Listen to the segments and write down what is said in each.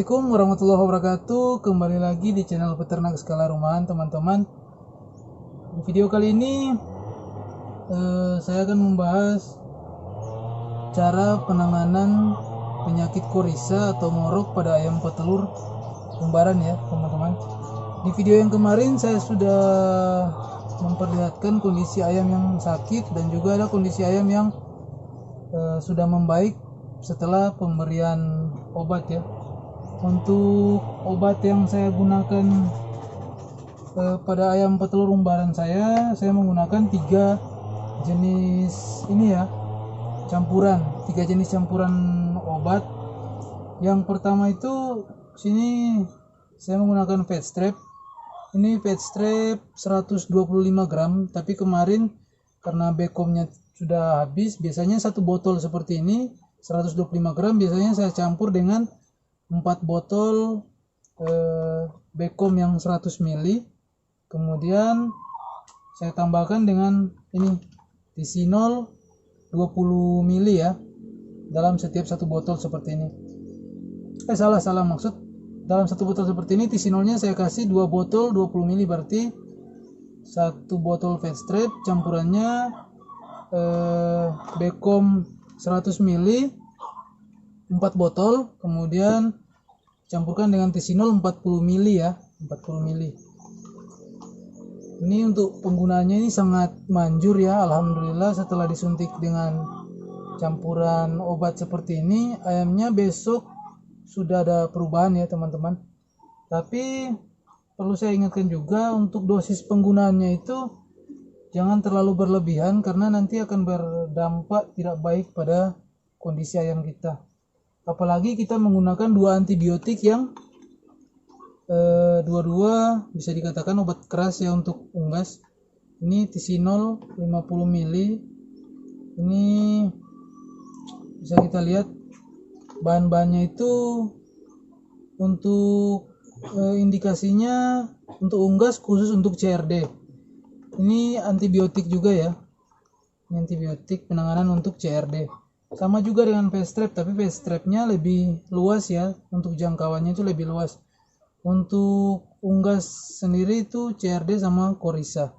Assalamualaikum warahmatillahi wabarakatuh. Kembali lagi di channel Peternak Skala Rumahan, teman-teman. Di video kali ini saya akan membahas cara penanganan penyakit korisa atau ngorok pada ayam petelur umbaran ya, teman-teman. Di video yang kemarin saya sudah memperlihatkan kondisi ayam yang sakit dan juga ada kondisi ayam yang sudah membaik setelah pemberian obat ya. Untuk obat yang saya gunakan pada ayam petelur umbaran saya menggunakan 3 jenis ini ya, campuran 3 jenis campuran obat. Yang pertama itu sini saya menggunakan fat strap. Ini fat strap 125 gram, tapi kemarin karena bekomnya sudah habis, biasanya 1 botol seperti ini 125 gram biasanya saya campur dengan 4 botol bekom yang 100 ml. Kemudian saya tambahkan dengan ini tisinol 20 ml ya, dalam setiap 1 botol seperti ini. Salah maksud, dalam 1 botol seperti ini tisinolnya saya kasih 2 botol 20 ml, berarti 1 botol fat strap campurannya bekom 100 ml 4 botol, kemudian campurkan dengan tisinol 40 ml ya, 40 ml. Ini untuk penggunaannya ini sangat manjur ya, alhamdulillah. Setelah disuntik dengan campuran obat seperti ini, ayamnya besok sudah ada perubahan ya, teman-teman. Tapi perlu saya ingatkan juga, untuk dosis penggunaannya itu jangan terlalu berlebihan karena nanti akan berdampak tidak baik pada kondisi ayam kita. Apalagi kita menggunakan 2 antibiotik yang dua-dua bisa dikatakan obat keras ya untuk unggas. Ini tisinol 50 ml. Ini bisa kita lihat bahan-bahannya itu untuk indikasinya untuk unggas khusus untuk CRD. Ini antibiotik juga ya. Ini antibiotik penanganan untuk CRD. Sama juga dengan fat strap, tapi fat strapnya lebih luas ya. Untuk jangkauannya itu lebih luas. Untuk unggas sendiri itu CRD sama korisa.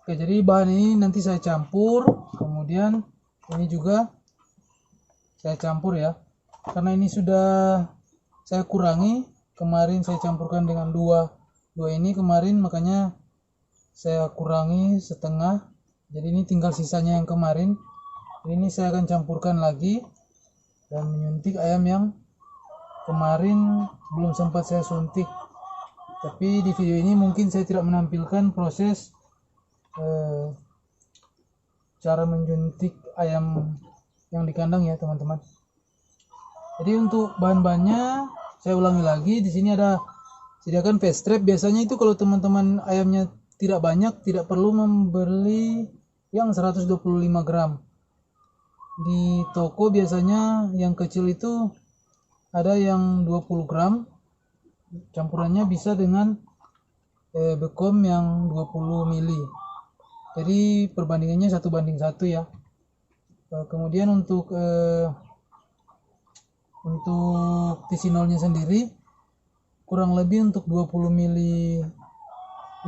Oke, jadi bahan ini nanti saya campur. Kemudian ini juga saya campur ya. Karena ini sudah saya kurangi. Kemarin saya campurkan dengan dua ini kemarin, makanya saya kurangi setengah, jadi ini tinggal sisanya yang kemarin. Ini saya akan campurkan lagi dan menyuntik ayam yang kemarin belum sempat saya suntik. Tapi di video ini mungkin saya tidak menampilkan proses cara menyuntik ayam yang di kandang ya, teman-teman. Jadi untuk bahan-bahannya saya ulangi lagi. Di sini ada sediakan fat strap. Biasanya itu kalau teman-teman ayamnya tidak banyak, tidak perlu membeli yang 125 gram. Di toko biasanya yang kecil itu ada yang 20 gram. Campurannya bisa dengan bekom yang 20 ml. Jadi perbandingannya 1:1 ya. Kemudian untuk tisinolnya sendiri kurang lebih untuk 20 ml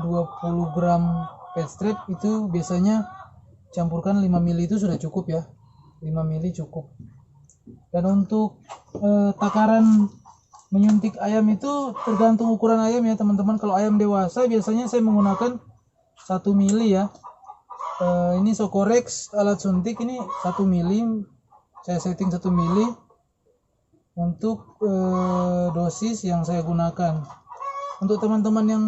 20 gram fat strap itu biasanya campurkan 5 ml itu sudah cukup ya, 5 ml cukup. Dan untuk takaran menyuntik ayam itu tergantung ukuran ayam ya, teman-teman. Kalau ayam dewasa biasanya saya menggunakan 1 ml ya. Ini Socorex alat suntik ini 1 ml, saya setting 1 ml untuk dosis yang saya gunakan. Untuk teman-teman yang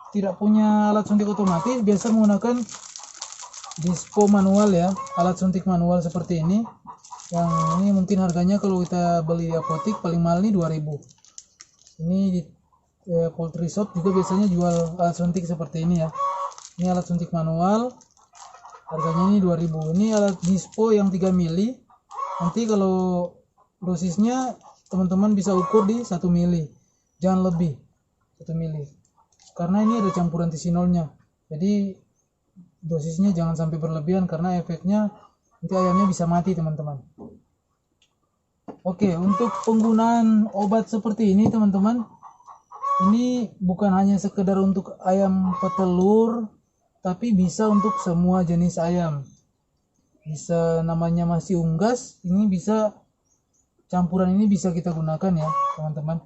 tidak punya alat suntik otomatis, biasa menggunakan dispo manual ya, alat suntik manual seperti ini. Yang ini mungkin harganya kalau kita beli di apotik paling mahal nih 2000. Ini di poultry shop juga biasanya jual alat suntik seperti ini ya. Ini alat suntik manual, harganya ini 2000. Ini alat dispo yang 3 mili. Nanti kalau dosisnya teman-teman bisa ukur di 1 mili, jangan lebih 1 mili. Karena ini ada campuran tisinolnya, jadi dosisnya jangan sampai berlebihan karena efeknya nanti ayamnya bisa mati, teman-teman. Oke, untuk penggunaan obat seperti ini teman-teman, ini bukan hanya sekedar untuk ayam petelur, tapi bisa untuk semua jenis ayam. Bisa namanya masih unggas, ini bisa campuran ini bisa kita gunakan ya teman-teman.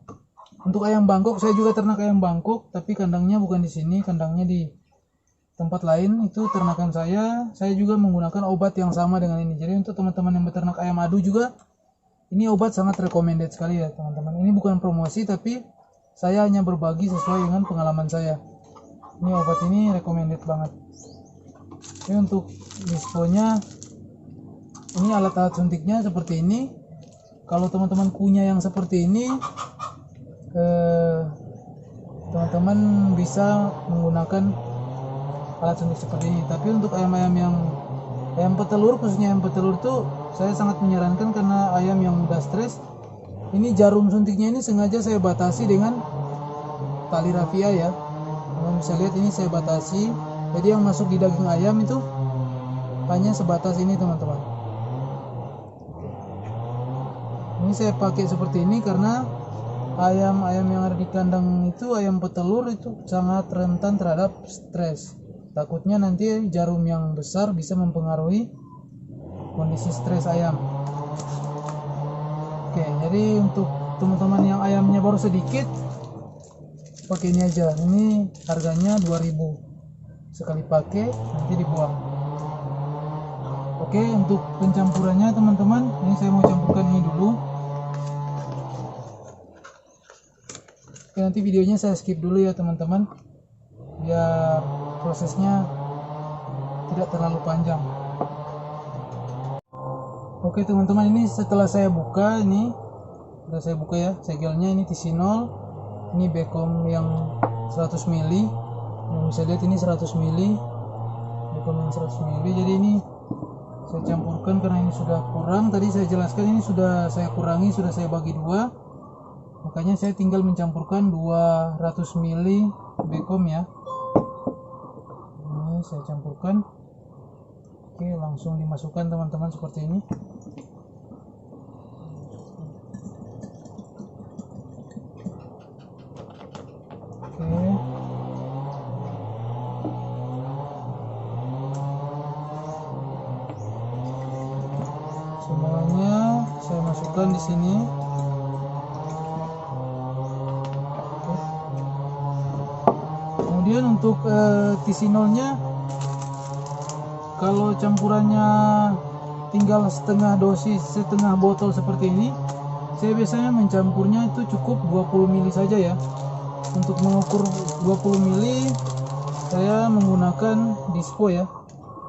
Untuk ayam Bangkok, saya juga ternak ayam Bangkok, tapi kandangnya bukan di sini, kandangnya di tempat lain. Itu ternakan saya juga menggunakan obat yang sama dengan ini. Jadi untuk teman-teman yang beternak ayam adu juga, ini obat sangat recommended sekali ya teman-teman. Ini bukan promosi, tapi saya hanya berbagi sesuai dengan pengalaman saya. Ini obat ini recommended banget. Ini untuk disponya, ini alat-alat suntiknya seperti ini. Kalau teman-teman punya yang seperti ini, teman-teman bisa menggunakan alat suntik seperti ini. Tapi untuk ayam-ayam yang ayam petelur, khususnya ayam petelur tuh saya sangat menyarankan, karena ayam yang mudah stres, ini jarum suntiknya ini sengaja saya batasi dengan tali rafia ya. Teman bisa lihat ini saya batasi, jadi yang masuk di daging ayam itu hanya sebatas ini teman-teman. Ini saya pakai seperti ini karena ayam-ayam yang ada di kandang itu, ayam petelur itu sangat rentan terhadap stres. Takutnya nanti jarum yang besar bisa mempengaruhi kondisi stres ayam. Oke, jadi untuk teman-teman yang ayamnya baru sedikit, pakai ini aja. Ini harganya 2000 sekali pakai, nanti dibuang. Oke, untuk pencampurannya teman-teman, ini saya mau campurkan ini dulu. Oke, nanti videonya saya skip dulu ya teman-teman, biar prosesnya tidak terlalu panjang. Oke teman-teman, ini setelah saya buka, ini sudah saya buka ya segelnya. Ini tisinol, ini bekom yang 100 ml, yang bisa lihat ini 100 ml, bekom yang 100 ml. Jadi ini saya campurkan karena ini sudah kurang. Tadi saya jelaskan ini sudah saya kurangi, sudah saya bagi dua, makanya saya tinggal mencampurkan 200 ml bekom ya. Ini saya campurkan. Oke, langsung dimasukkan teman-teman seperti ini. Oke. Semuanya saya masukkan di sini. Oke. Kemudian untuk tisinolnya, kalau campurannya tinggal setengah dosis, setengah botol seperti ini, saya biasanya mencampurnya itu cukup 20 ml saja ya. Untuk mengukur 20 ml, saya menggunakan dispo ya,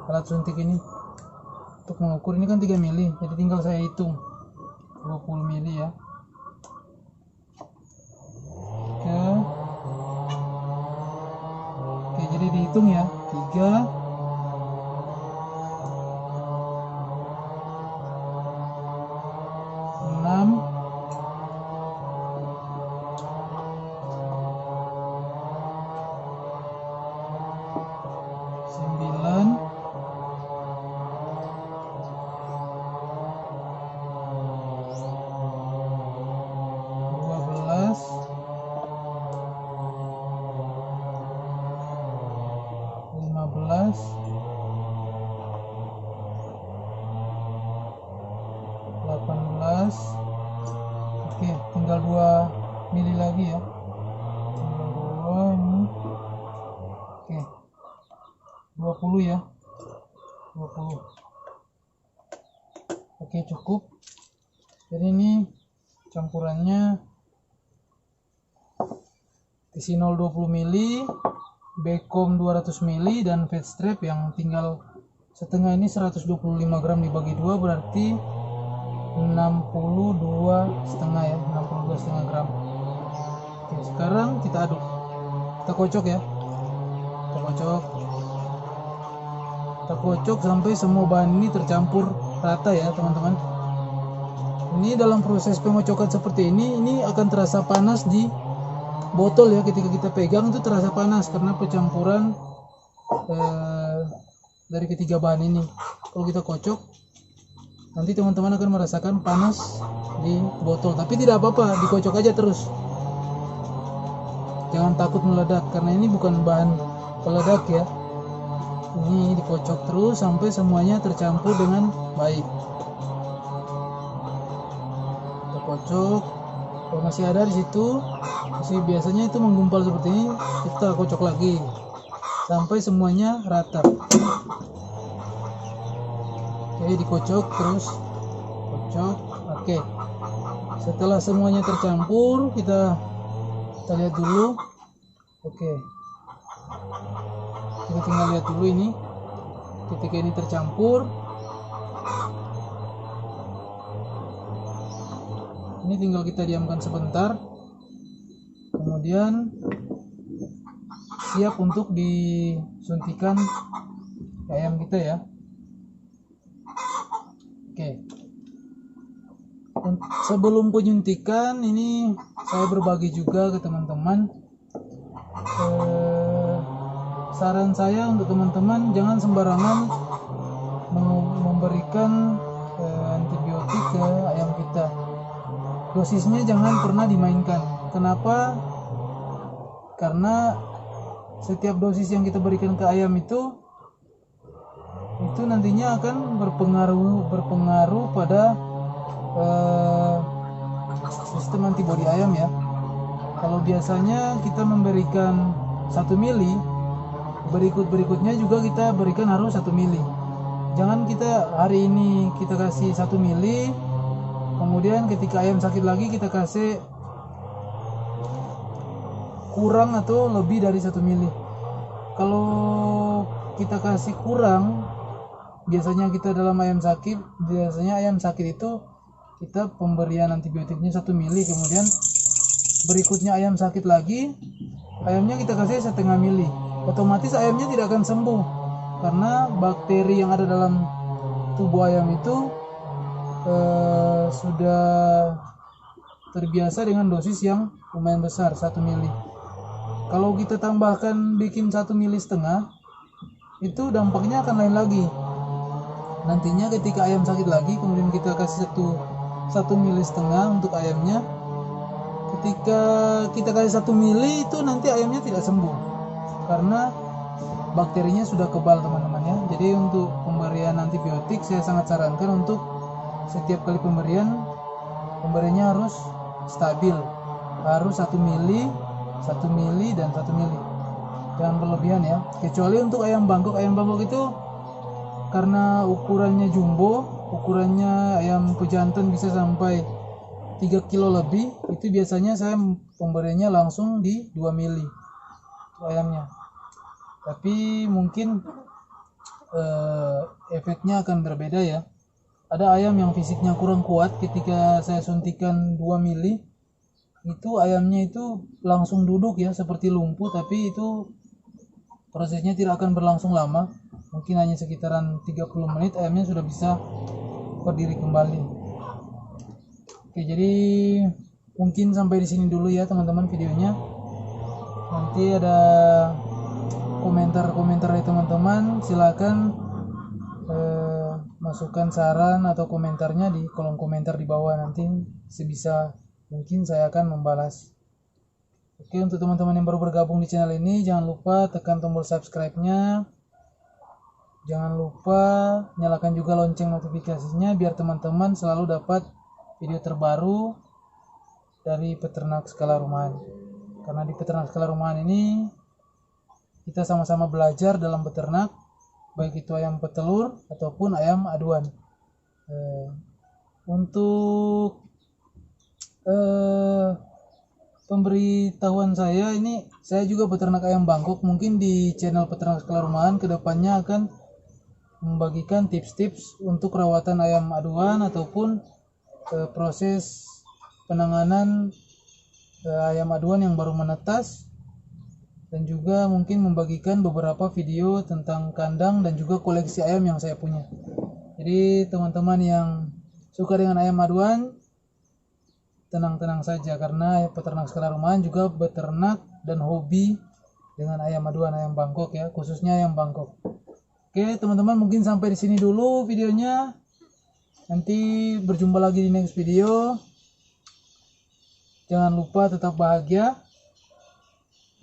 alat suntik ini. Untuk mengukur ini kan 3 ml, jadi tinggal saya hitung 20 ml ya. Oke. Oke, jadi dihitung ya, 3, 6, 9, 12, 15, 18. Oke, tinggal 2 mili lagi ya, tinggal 2 ini. Oke, 20 ya, 20. Oke, cukup. Jadi ini campurannya tisinol 20 ml, bekom 200 ml, dan fat strap yang tinggal setengah ini 125 gram dibagi 2, berarti 62 setengah ya, 62 setengah gram. Oke, sekarang kita aduk, kita kocok ya, kita kocok sampai semua bahan ini tercampur rata ya teman-teman. Ini dalam proses pengocokan seperti ini akan terasa panas di botol ya, ketika kita pegang itu terasa panas karena pencampuran dari ketiga bahan ini. Kalau kita kocok nanti teman-teman akan merasakan panas di botol, tapi tidak apa-apa, dikocok aja terus, jangan takut meledak karena ini bukan bahan peledak ya. Ini dikocok terus sampai semuanya tercampur dengan baik. Kita kocok, kalau masih ada di situ, masih biasanya itu menggumpal seperti ini, kita kocok lagi sampai semuanya rata. Oke, dikocok terus, kocok. Oke, setelah semuanya tercampur, kita lihat dulu. Oke, kita tinggal lihat dulu ini ketika ini tercampur. Ini tinggal kita diamkan sebentar, kemudian siap untuk disuntikan ke ayam kita ya. Oke, sebelum penyuntikan ini saya berbagi juga ke teman-teman. Saran saya untuk teman-teman, jangan sembarangan memberikan antibiotik ke ayam kita. Dosisnya jangan pernah dimainkan. Kenapa? Karena setiap dosis yang kita berikan ke ayam itu nantinya akan berpengaruh pada sistem antibodi ayam ya. Kalau biasanya kita memberikan 1 mili, berikutnya juga kita berikan harus 1 mili. Jangan kita hari ini kita kasih 1 mili, kemudian ketika ayam sakit lagi kita kasih kurang atau lebih dari 1 mili. Kalau kita kasih kurang, biasanya ayam sakit itu kita pemberian antibiotiknya 1 mili, kemudian berikutnya ayam sakit lagi, ayamnya kita kasih 1/2 mili. Otomatis ayamnya tidak akan sembuh karena bakteri yang ada dalam tubuh ayam itu sudah terbiasa dengan dosis yang lumayan besar, 1 mili. Kalau kita tambahkan bikin 1,5 mili, itu dampaknya akan lain lagi. Nantinya ketika ayam sakit lagi, kemudian kita kasih 1,5 mili untuk ayamnya, ketika kita kasih 1 mili itu nanti ayamnya tidak sembuh karena bakterinya sudah kebal teman-teman ya. Jadi untuk pemberian antibiotik saya sangat sarankan untuk setiap kali pemberiannya harus stabil, harus 1 mili, 1 mili dan 1 mili, jangan berlebihan ya. Kecuali untuk ayam Bangkok itu karena ukurannya jumbo, ukurannya ayam pejantan bisa sampai 3 kilo lebih, itu biasanya saya pemberiannya langsung di 2 mili ayamnya. Tapi mungkin efeknya akan berbeda ya. Ada ayam yang fisiknya kurang kuat, ketika saya suntikan 2 mili, itu ayamnya itu langsung duduk ya, seperti lumpuh, tapi itu prosesnya tidak akan berlangsung lama. Mungkin hanya sekitaran 30 menit ayamnya sudah bisa berdiri kembali. Oke, jadi mungkin sampai di sini dulu ya teman-teman videonya. Nanti ada komentar dari teman-teman, silakan masukkan saran atau komentarnya di kolom komentar di bawah. Nanti sebisa mungkin saya akan membalas. Oke, untuk teman-teman yang baru bergabung di channel ini, jangan lupa tekan tombol subscribe-nya. Jangan lupa nyalakan juga lonceng notifikasinya biar teman-teman selalu dapat video terbaru dari peternak skala rumahan. Karena di peternak skala rumahan ini kita sama-sama belajar dalam beternak, baik itu ayam petelur ataupun ayam aduan. Untuk pemberitahuan saya ini, saya juga peternak ayam Bangkok. Mungkin di channel peternak skala rumahan kedepannya akan membagikan tips-tips untuk rawatan ayam aduan ataupun proses penanganan ayam aduan yang baru menetas, dan juga mungkin membagikan beberapa video tentang kandang dan juga koleksi ayam yang saya punya. Jadi teman-teman yang suka dengan ayam aduan, tenang-tenang saja, karena peternak skala rumahan juga beternak dan hobi dengan ayam aduan, ayam Bangkok ya, khususnya ayam Bangkok. Oke teman-teman, mungkin sampai di sini dulu videonya. Nanti berjumpa lagi di next video. Jangan lupa tetap bahagia.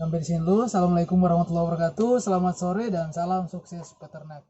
Sampai di sini dulu. Assalamualaikum warahmatullahi wabarakatuh. Selamat sore dan salam sukses peternak.